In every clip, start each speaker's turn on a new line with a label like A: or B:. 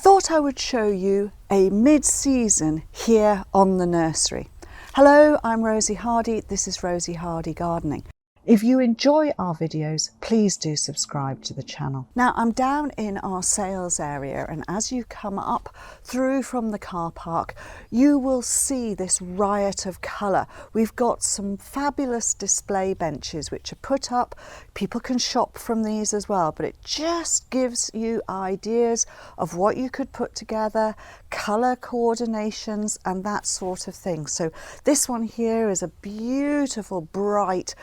A: thought I would show you a mid-season here on the nursery. Hello, I'm Rosie Hardy. This is Rosie Hardy Gardening. If you enjoy our videos, please do subscribe to the channel. Now I'm down in our sales area, and as you come up through from the car park, you will see this riot of colour. We've got some fabulous display benches which are put up. People can shop from these as well, but it just gives you ideas of what you could put together, colour coordinations and that sort of thing. So this one here is a beautiful bright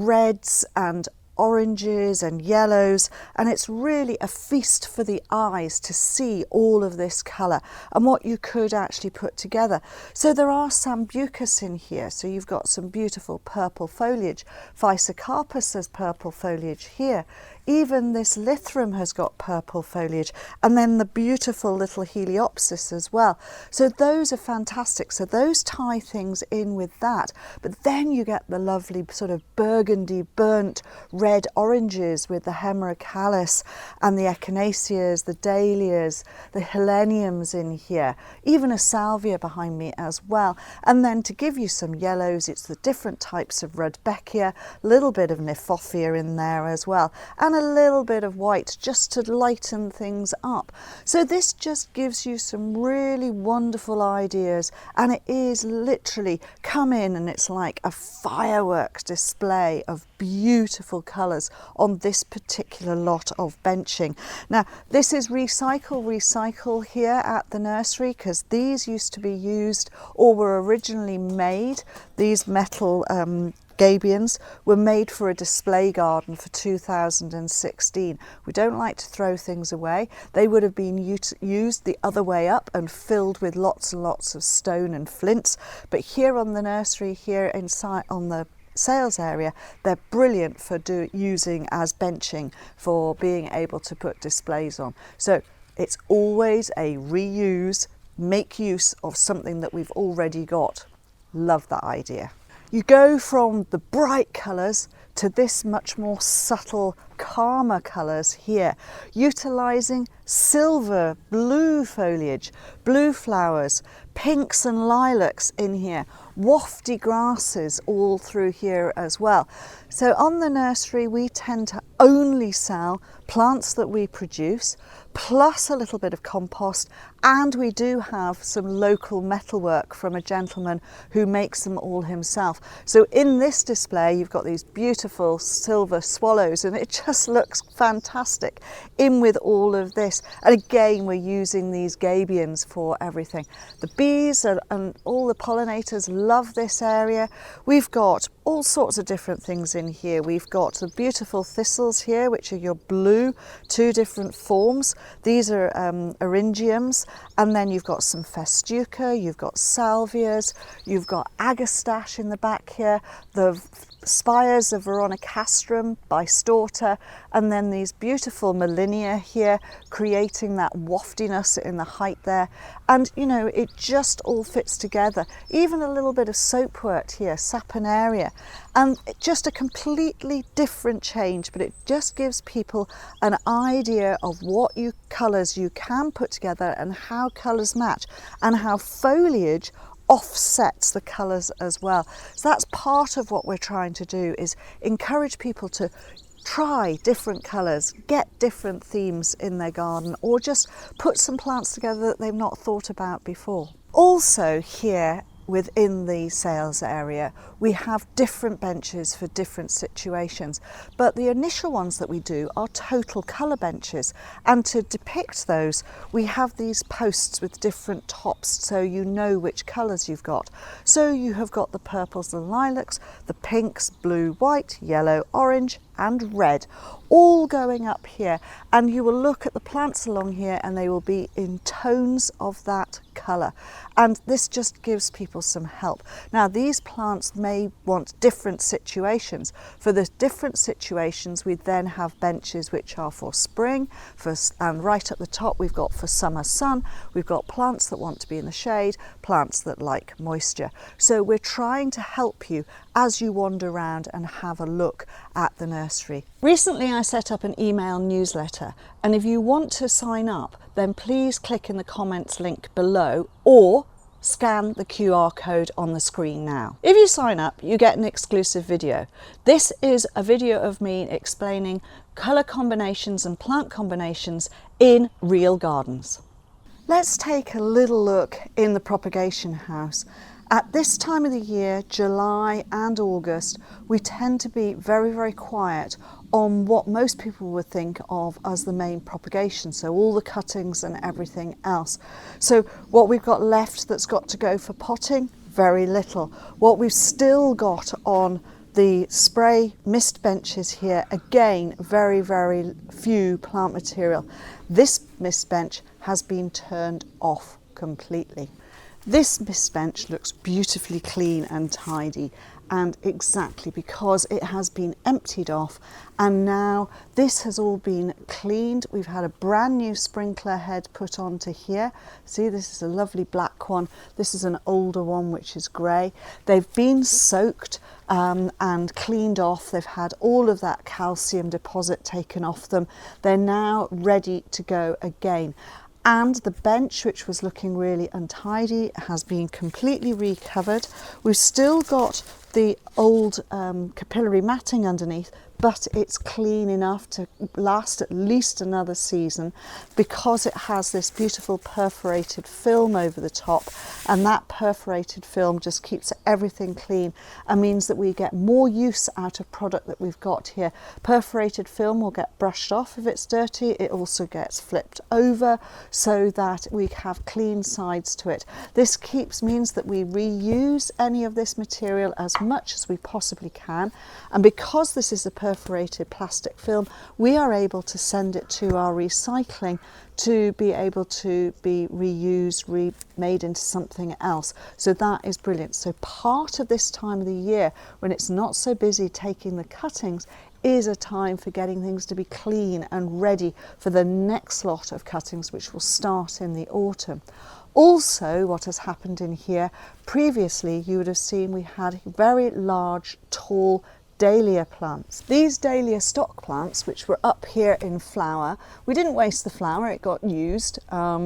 A: reds and oranges and yellows, and it's really a feast for the eyes to see all of this colour and what you could actually put together. So there are sambucus in here, so you've got some beautiful purple foliage. Physocarpus has purple foliage here. Even this Lythrum has got purple foliage, and then the beautiful little Heliopsis as well. So those are fantastic. So those tie things in with that, but then you get the lovely sort of burgundy burnt red oranges with the Hemerocallis and the Echinaceas, the Dahlias, the Heleniums in here, even a Salvia behind me as well. And then to give you some yellows, it's the different types of Rudbeckia, a little bit of Kniphofia in there as well, and a little bit of white just to lighten things up. So this just gives you some really wonderful ideas, and it is literally come in and it's like a fireworks display of beautiful colours on this particular lot of benching. Now this is recycle here at the nursery, because these used to be used or were originally made, these metal gabions were made for a display garden for 2016. We don't like to throw things away. They would have been used the other way up and filled with lots and lots of stone and flints, but here on the nursery, here inside on the sales area, they're brilliant for using as benching, for being able to put displays on. So it's always a reuse, make use of something that we've already got. Love that idea. You go from the bright colours to this much more subtle, calmer colours here, utilising silver, blue foliage, blue flowers, pinks and lilacs in here, wafty grasses all through here as well. So on the nursery we tend to only sell plants that we produce, plus a little bit of compost, and we do have some local metalwork from a gentleman who makes them all himself. So in this display you've got these beautiful silver swallows, and it just looks fantastic in with all of this. And again, we're using these gabions for everything. The bees and all the pollinators love this area. We've got all sorts of different things in here. We've got the beautiful thistles here, which are your blue, two different forms. These are eryngiums, and then you've got some festuca, you've got salvias, you've got agastache in the back here, the spires of Veronicastrum bistorta, and then these beautiful Molinia here, creating that waftiness in the height there. And you know, it just all fits together. Even a little bit of soapwort here, Saponaria, and just a completely different change, but it just gives people an idea of what colours you can put together and how colours match, and how foliage offsets the colours as well. So that's part of what we're trying to do, is encourage people to try different colours, get different themes in their garden, or just put some plants together that they've not thought about before. Also here within the sales area we have different benches for different situations, but the initial ones that we do are total colour benches, and to depict those we have these posts with different tops so you know which colours you've got. So you have got the purples and lilacs, the pinks, blue, white, yellow, orange and red, all going up here, and you will look at the plants along here and they will be in tones of that colour, and this just gives people some help. Now these plants may want different situations. For the different situations we then have benches which are for spring, and right at the top we've got for summer sun, we've got plants that want to be in the shade, plants that like moisture. So we're trying to help you as you wander around and have a look at the nursery. Recently I set up an email newsletter, and if you want to sign up, then please click in the comments link below or scan the QR code on the screen now. If you sign up, you get an exclusive video. This is a video of me explaining colour combinations and plant combinations in real gardens. Let's take a little look in the propagation house. At this time of the year, July and August, we tend to be very, very quiet on what most people would think of as the main propagation, so all the cuttings and everything else. So what we've got left that's got to go for potting, very little. What we've still got on the spray mist benches here, again, very, very few plant material. This mist bench has been turned off completely. This mist bench looks beautifully clean and tidy, and exactly because it has been emptied off, and now this has all been cleaned. We've had a brand new sprinkler head put onto here. See, this is a lovely black one. This is an older one which is grey. They've been soaked and cleaned off. They've had all of that calcium deposit taken off them. They're now ready to go again. And the bench, which was looking really untidy, has been completely recovered. We've still got the old capillary matting underneath, but it's clean enough to last at least another season because it has this beautiful perforated film over the top, and that perforated film just keeps everything clean and means that we get more use out of product that we've got here. Perforated film will get brushed off if it's dirty. It also gets flipped over so that we have clean sides to it. This means that we reuse any of this material as much as we possibly can, and because this is a perforated plastic film, we are able to send it to our recycling to be able to be reused, remade into something else. So that is brilliant. So part of this time of the year when it's not so busy taking the cuttings is a time for getting things to be clean and ready for the next lot of cuttings, which will start in the autumn. Also, what has happened in here, previously you would have seen we had very large, tall dahlia plants. These dahlia stock plants, which were up here in flower, we didn't waste the flower, it got used.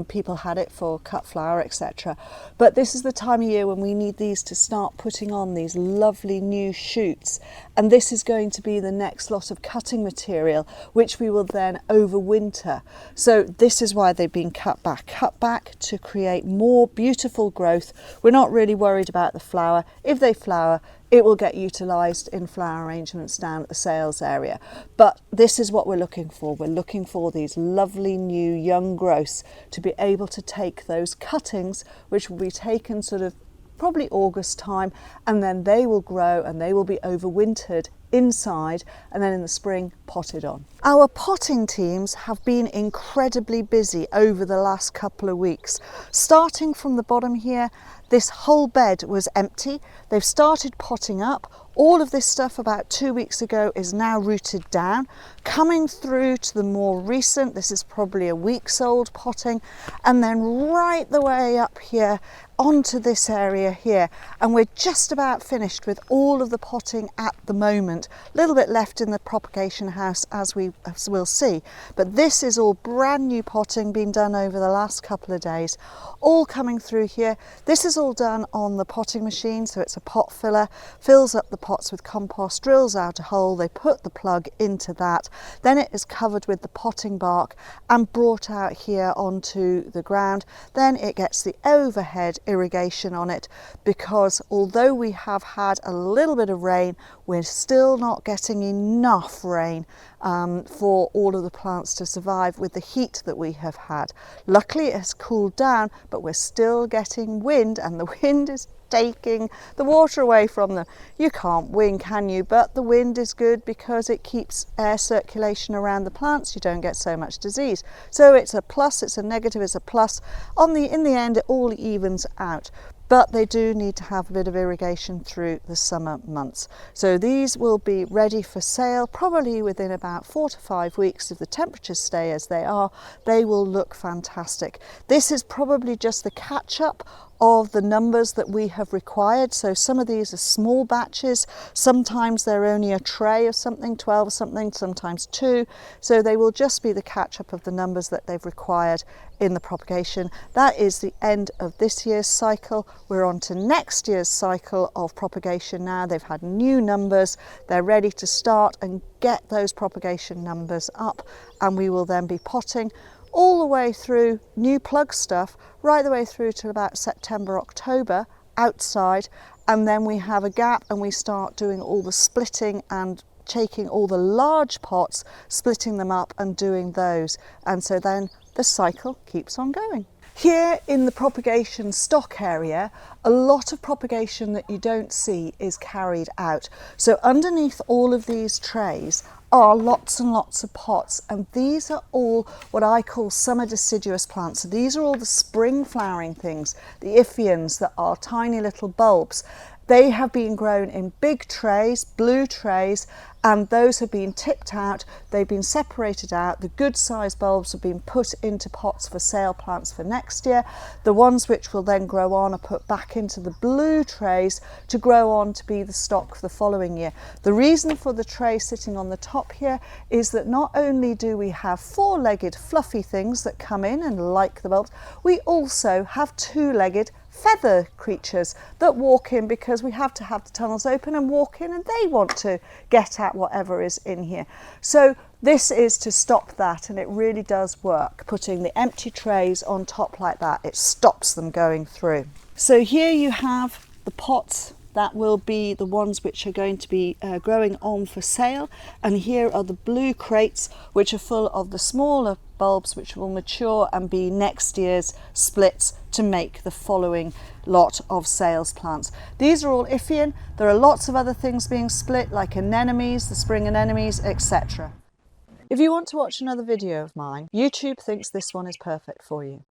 A: People had it for cut flower, etc. But this is the time of year when we need these to start putting on these lovely new shoots. And this is going to be the next lot of cutting material, which we will then overwinter. So this is why they've been cut back to create more beautiful growth. We're not really worried about the flower. If they flower, it will get utilised in flower arrangements down at the sales area. But this is what we're looking for. We're looking for these lovely new young growths to be able to take those cuttings, which will be taken sort of probably August time, and then they will grow and they will be overwintered inside, and then in the spring potted on. Our potting teams have been incredibly busy over the last couple of weeks. Starting from the bottom here, this whole bed was empty. They've started potting up. All of this stuff about 2 weeks ago is now rooted down. Coming through to the more recent, this is probably a week's old potting, and then right the way up here onto this area here, and we're just about finished with all of the potting at the moment. A little bit left in the propagation house as we'll see, but this is all brand new potting being done over the last couple of days, all coming through here. This is all done on the potting machine, so it's a pot filler, fills up the pots with compost, drills out a hole, they put the plug into that, then it is covered with the potting bark and brought out here onto the ground. Then it gets the overhead irrigation on it, because although we have had a little bit of rain, we're still not getting enough rain for all of the plants to survive with the heat that we have had. Luckily it has cooled down, but we're still getting wind, and the wind is taking the water away from them. You can't win, can you? But the wind is good because it keeps air circulation around the plants. You don't get so much disease. So it's a plus, it's a negative, it's a plus. In the end, it all evens out. But they do need to have a bit of irrigation through the summer months. So these will be ready for sale probably within about 4 to 5 weeks. If the temperatures stay as they are, they will look fantastic. This is probably just the catch up of the numbers that we have required. So some of these are small batches, sometimes they're only a tray of something, 12 or something, sometimes 2. So they will just be the catch up of the numbers that they've required in the propagation. That is the end of this year's cycle. We're on to next year's cycle of propagation now. They've had new numbers, they're ready to start and get those propagation numbers up, and we will then be potting all the way through new plug stuff right the way through to about September, October outside, and then we have a gap and we start doing all the splitting and taking all the large pots, splitting them up and doing those, and so then the cycle keeps on going. Here in the propagation stock area, a lot of propagation that you don't see is carried out. So underneath all of these trays are lots and lots of pots, and these are all what I call summer deciduous plants. So these are all the spring flowering things, the Iphians that are tiny little bulbs. They have been grown in big trays, blue trays, and those have been tipped out, they've been separated out. The good sized bulbs have been put into pots for sale plants for next year. The ones which will then grow on are put back into the blue trays to grow on to be the stock for the following year. The reason for the tray sitting on the top here is that not only do we have 4-legged fluffy things that come in and like the bulbs, we also have 2-legged feather creatures that walk in, because we have to have the tunnels open and walk in, and they want to get at whatever is in here. So this is to stop that, and it really does work. Putting the empty trays on top like that, it stops them going through. So here you have the pots that will be the ones which are going to be growing on for sale, and here are the blue crates which are full of the smaller bulbs which will mature and be next year's splits to make the following lot of sales plants. These are all Iphian. There are lots of other things being split, like anemones, the spring anemones, etc. If you want to watch another video of mine, YouTube thinks this one is perfect for you.